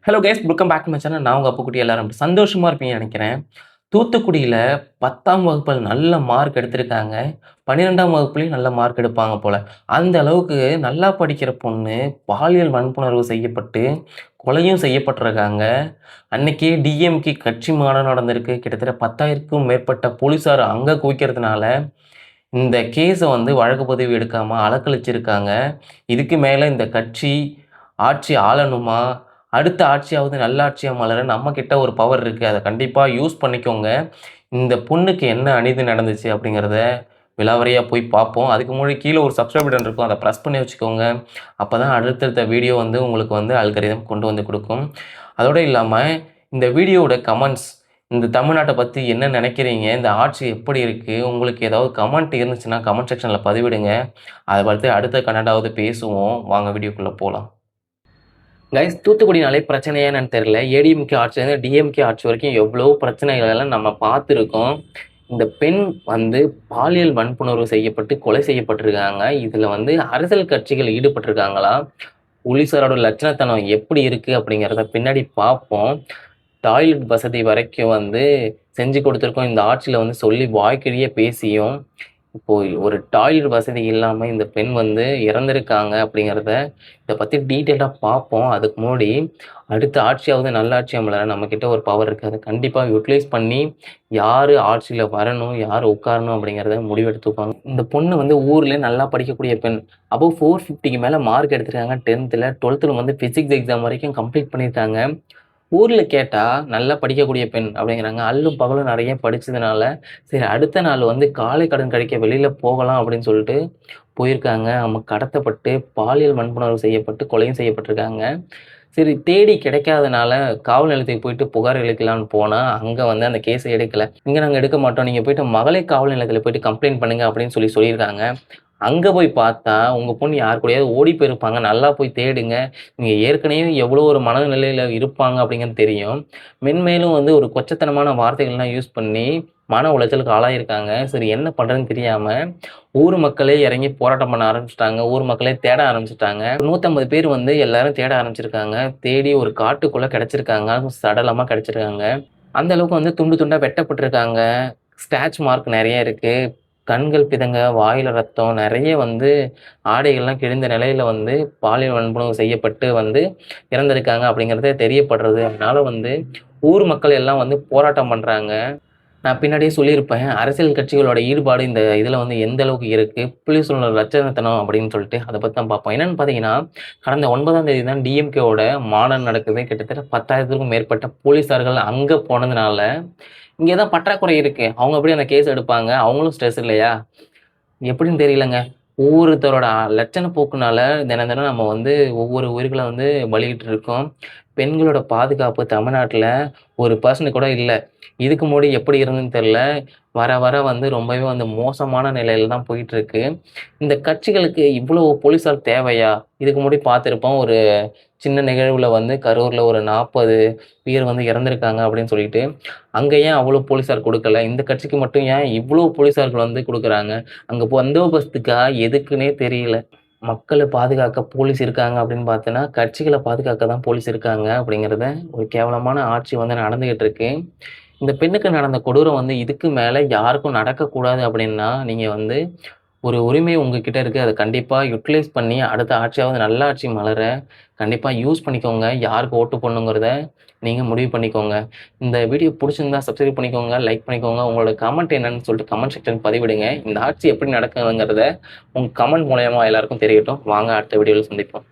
Hello guys, welcome back to my channel. நான் உங்கள் அப்புக்குட்டி. எல்லாரும் சந்தோஷமாக இருப்பீங்கன்னு நினைக்கிறேன். தூத்துக்குடியில் 10ஆம் வகுப்பில் நல்ல மார்க் எடுத்திருக்காங்க. 12ஆம் வகுப்புலேயும் நல்ல மார்க் எடுப்பாங்க போல். அந்த அளவுக்கு நல்லா படிக்கிற பொண்ணு பாலியல் வன்புணர்வு செய்யப்பட்டு கொலையும் செய்யப்பட்டிருக்காங்க. அன்னைக்கே டிஎம்கே கட்சி மாநாடு நடந்திருக்கு. கிட்டத்தட்ட 10,000க்கும் மேற்பட்ட போலீஸார் அங்கே குவிக்கிறதுனால இந்த கேஸை வழக்கு பதிவு எடுக்காமல் அலக்கழிச்சிருக்காங்க. இதுக்கு மேலே இந்த கட்சி ஆட்சி ஆளணுமா, அடுத்த ஆட்சியாவது நல்லாட்சியாக மலர நம்மக்கிட்ட ஒரு பவர் இருக்குது, அதை கண்டிப்பாக யூஸ் பண்ணிக்கோங்க. இந்த பொண்ணுக்கு என்ன அநீதி நடந்துச்சு அப்படிங்கிறத விலாவரியாக போய் பார்ப்போம். அதுக்கு முன்னாடி கீழே ஒரு சப்ஸ்கிரைப் பட்டன் இருக்கும், அதை ப்ரெஸ் பண்ணி வச்சுக்கோங்க. அப்போ தான் அடுத்தடுத்த வீடியோ உங்களுக்கு அல்காரிதம் கொண்டு வந்து கொடுக்கும். அதோடு இல்லாமல் இந்த வீடியோவோட கமெண்ட்ஸ், இந்த தமிழ்நாட்டை பற்றி என்ன நினைக்கிறீங்க, இந்த ஆட்சி எப்படி இருக்குது, உங்களுக்கு ஏதாவது கமெண்ட் இருந்துச்சுன்னா கமெண்ட் செக்ஷனில் பதிவிடுங்க. அதை பார்த்து அடுத்த கன்னடாவது பேசுவோம். வாங்க வீடியோக்குள்ளே போகலாம். கைஸ், தூத்துக்குடினாலே பிரச்சனையா என்னன்னு தெரியல. ஏடிஎம்கே ஆட்சிலேருந்து டிஎம்கே ஆட்சி வரைக்கும் எவ்வளோ பிரச்சனைகள் எல்லாம் நம்ம பார்த்துருக்கோம். இந்த பெண் பாலியல் வன்புணர்வு செய்யப்பட்டு கொலை செய்யப்பட்டிருக்காங்க. இதில் அரசியல் கட்சிகள் ஈடுபட்டிருக்காங்களா, போலீஸாரோட லட்சணத்தனம் எப்படி இருக்குது அப்படிங்கிறத பின்னாடி பார்ப்போம். டாய்லெட் வசதி வரைக்கும் செஞ்சு கொடுத்துருக்கோம். இந்த ஆட்சியில் சொல்லி வாய்க்கிழியே பேசியும் இப்போது ஒரு டாய்லெட் வசதி இல்லாமல் இந்த பெண் இறந்துருக்காங்க அப்படிங்கிறத இதை பற்றி டீட்டெயிலாக பார்ப்போம். அதுக்கு முன்னாடி அடுத்த ஆட்சியாவது நல்லாட்சி அமலர நம்மக்கிட்ட ஒரு பவர் இருக்குது, அதை கண்டிப்பாக யூட்டிலைஸ் பண்ணி யார் ஆட்சியில் வரணும், யார் உட்காரணும் அப்படிங்கிறத முடிவெடுத்துப்பாங்க. இந்த பொண்ணு ஊரில் நல்லா படிக்கக்கூடிய பெண். அப்போ 450க்கு மேலே மார்க் எடுத்திருக்காங்க. 10th 12th ஃபிசிக்ஸ் எக்ஸாம் வரைக்கும் கம்ப்ளீட் பண்ணியிருக்காங்க. ஊரில் கேட்டால் நல்லா படிக்கக்கூடிய பெண் அப்படிங்கிறாங்க. அல்லும் பகலும் நிறைய படித்ததுனால சரி அடுத்த நாள் காலை கடன் கழிக்க வெளியில் போகலாம் அப்படின்னு சொல்லிட்டு போயிருக்காங்க. அவங்க கடத்தப்பட்டு பாலியல் வன்புணர்வு செய்யப்பட்டு கொலையும் செய்யப்பட்டிருக்காங்க. சரி தேடி கிடைக்காதனால காவல் நிலையத்துக்கு போயிட்டு புகார் அளிக்கலான்னு போனால் அங்கே அந்த கேஸை எடுக்கலை. இங்கே நாங்கள் எடுக்க மாட்டோம், நீங்கள் போயிட்டு மகளிர் காவல் நிலையத்தில் போயிட்டு கம்ப்ளைண்ட் பண்ணுங்க அப்படின்னு சொல்லியிருக்காங்க. அங்கே போய் பார்த்தா உங்கள் பொண்ணு யார் கூடயாவது ஓடி போயிருப்பாங்க, நல்லா போய் தேடுங்க, நீங்கள் ஏற்கனவே எவ்வளோ ஒரு மனநிலையில் இருப்பாங்க அப்படிங்கிறது தெரியும். மென்மேலும் ஒரு கொச்சத்தனமான வார்த்தைகள்லாம் யூஸ் பண்ணி மன உளைச்சலுக்கு ஆளாயிருக்காங்க. சரி என்ன பண்ணுறதுன்னு தெரியாமல் ஊர் மக்களே இறங்கி போராட்டம் பண்ண ஆரம்பிச்சிட்டாங்க. ஊர் மக்களே தேட ஆரம்பிச்சிட்டாங்க. 150 பேர் எல்லாரும் தேட ஆரம்பிச்சிருக்காங்க. தேடி ஒரு காட்டுக்குள்ளே கிடச்சிருக்காங்க, சடலமாக கிடச்சிருக்காங்க. அந்த அளவுக்கு துண்டு துண்டாக வெட்டப்பட்டிருக்காங்க. ஸ்க்ராட்ச் மார்க் நிறைய இருக்குது. கண்கள் பிதங்க, வாயில் ரத்தம், நிறைய ஆடைகள்லாம் கிழிந்த நிலையில் பாலியல் வன்புணர்வு செய்யப்பட்டு இறந்திருக்காங்க அப்படிங்கிறத தெரியப்படுறது. அதனால் ஊர் மக்கள் எல்லாம் போராட்டம் பண்ணுறாங்க. நான் பின்னாடியே சொல்லியிருப்பேன், அரசியல் கட்சிகளோட ஈடுபாடு இந்த இதில் எந்த அளவுக்கு இருக்குது, போலீஸோட லட்சணத்தனம் அப்படின்னு சொல்லிட்டு அதை பற்றி தான் பார்ப்போம். என்னென்னு பார்த்தீங்கன்னா, கடந்த 9ஆம் தேதி தான் டிஎம்கேவோட மாநாடு நடக்குது. கிட்டத்தட்ட 10,000க்கும் மேற்பட்ட போலீஸார்கள் அங்கே போனதுனால இங்கே தான் பற்றாக்குறை இருக்குது. அவங்க எப்படி அந்த கேஸ் எடுப்பாங்க, அவங்களும் ஸ்ட்ரெஸ் இல்லையா எப்படின்னு தெரியலங்க. ஒவ்வொருத்தரோட லட்சண போக்குனால தினம் தினம் நம்ம ஒவ்வொரு உயிர்களை பலிக்கிட்டு இருக்கோம். பெண்களோட பாதுகாப்பு தமிழ்நாட்டில் ஒரு பர்சன்ட் கூட இல்லை. இதுக்கு முன்னாடி எப்படி இருந்துன்னு தெரில, வர வர ரொம்பவே மோசமான நிலையில் தான் போயிட்டுருக்கு. இந்த கட்சிகளுக்கு இவ்வளோ போலீஸார் தேவையா? இதுக்கு முன்னாடி பார்த்துருப்போம், ஒரு சின்ன நிகழ்வில் கரூரில் ஒரு 40 பேர் இறந்துருக்காங்க அப்படின்னு சொல்லிட்டு. அங்கே ஏன் அவ்வளோ போலீஸார் கொடுக்கல? இந்த கட்சிக்கு மட்டும் ஏன் இவ்வளோ போலீஸார்கள் கொடுக்குறாங்க? அங்கே பந்தோபஸ்துக்கா எதுக்குன்னே தெரியல. மக்களை பாதுகாக்க போலீஸ் இருக்காங்க அப்படின்னு பார்த்தோன்னா, கட்சிகளை பாதுகாக்க தான் போலீஸ் இருக்காங்க அப்படிங்கிறத ஒரு கேவலமான ஆட்சி நடந்துக்கிட்டு இருக்கு. இந்த பெண்ணுக்கு நடந்த கொடூரம் இதுக்கு மேலே யாருக்கும் நடக்கக்கூடாது அப்படின்னா, நீங்கள் ஒரு உரிமை உங்ககிட்ட இருக்குது, அதை கண்டிப்பாக யூட்டிலைஸ் பண்ணி அடுத்த ஆட்சியாவது நல்ல ஆட்சி மலர கண்டிப்பாக யூஸ் பண்ணிக்கோங்க. யாருக்கு ஓட்டு போடணுங்கிறத நீங்கள் முடிவு பண்ணிக்கோங்க. இந்த வீடியோ பிடிச்சிருந்தா சப்ஸ்கிரைப் பண்ணிக்கோங்க, லைக் பண்ணிக்கோங்க. உங்களோட கமெண்ட் என்னன்னு சொல்லிட்டு கமெண்ட் செக்ஷன் பதிவிடுங்க. இந்த ஆட்சி எப்படி நடக்குதுங்கிறத உங்கள் கமெண்ட் மூலயமா எல்லாருக்கும் தெரியட்டும். வாங்க அடுத்த வீடியோவில் சந்திப்போம்.